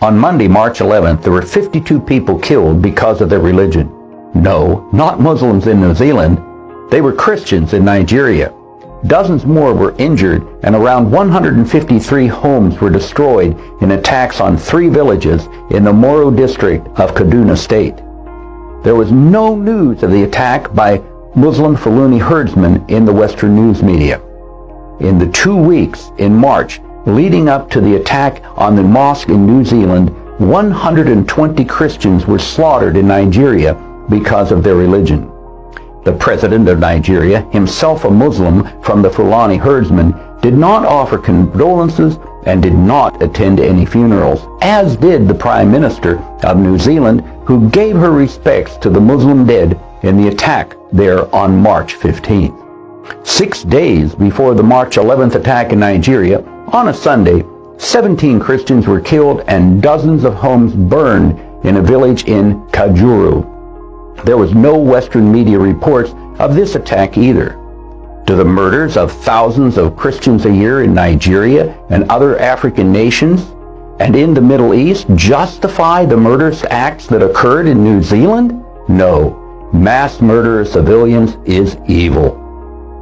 On Monday, March 11th, there were 52 people killed because of their religion. No, not Muslims in New Zealand. They were Christians in Nigeria. Dozens more were injured, and around 153 homes were destroyed in attacks on 3 villages in the Moro district of Kaduna State. There was no news of the attack by Muslim Fulani herdsmen in the Western news media. In the 2 weeks in March leading up to the attack on the mosque in New Zealand, 120 Christians were slaughtered in Nigeria because of their religion. The president of Nigeria, himself a Muslim from the Fulani herdsmen, did not offer condolences and did not attend any funerals, as did the Prime Minister of New Zealand, who gave her respects to the Muslim dead in the attack there on March 15th. 6 days before the March 11th attack in Nigeria, on a Sunday, 17 Christians were killed and dozens of homes burned in a village in Kajuru. There was no Western media reports of this attack either. Do the murders of thousands of Christians a year in Nigeria and other African nations and in the Middle East justify the murderous acts that occurred in New Zealand? No. Mass murder of civilians is evil.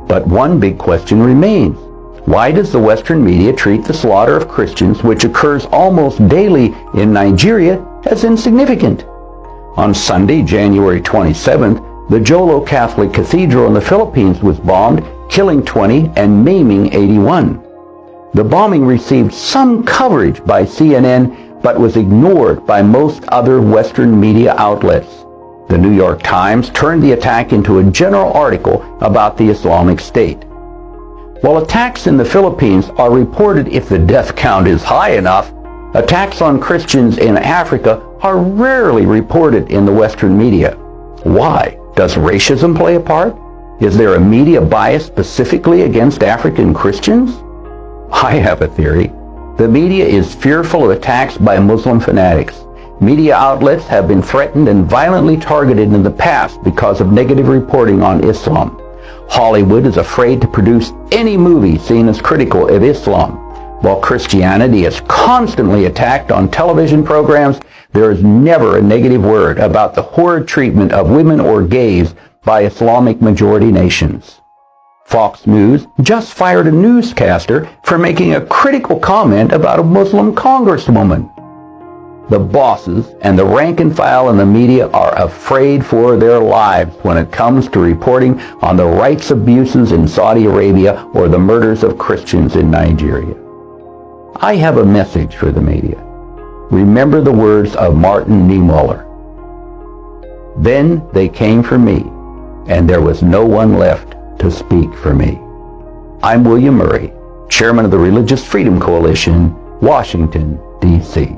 But one big question remains. Why does the Western media treat the slaughter of Christians, which occurs almost daily in Nigeria, as insignificant? On Sunday, January 27th, the Jolo Catholic Cathedral in the Philippines was bombed, killing 20 and maiming 81. The bombing received some coverage by CNN, but was ignored by most other Western media outlets. The New York Times turned the attack into a general article about the Islamic State. While attacks in the Philippines are reported if the death count is high enough, attacks on Christians in Africa are rarely reported in the Western media. Why? Does racism play a part? Is there a media bias specifically against African Christians? I have a theory. The media is fearful of attacks by Muslim fanatics. Media outlets have been threatened and violently targeted in the past because of negative reporting on Islam. Hollywood is afraid to produce any movie seen as critical of Islam. While Christianity is constantly attacked on television programs, there is never a negative word about the horrid treatment of women or gays by Islamic majority nations. Fox News just fired a newscaster for making a critical comment about a Muslim congresswoman. The bosses and the rank and file in the media are afraid for their lives when it comes to reporting on the rights abuses in Saudi Arabia or the murders of Christians in Nigeria. I have a message for the media. Remember the words of Martin Niemöller. Then they came for me, and there was no one left to speak for me. I'm William Murray, Chairman of the Religious Freedom Coalition, Washington, D.C.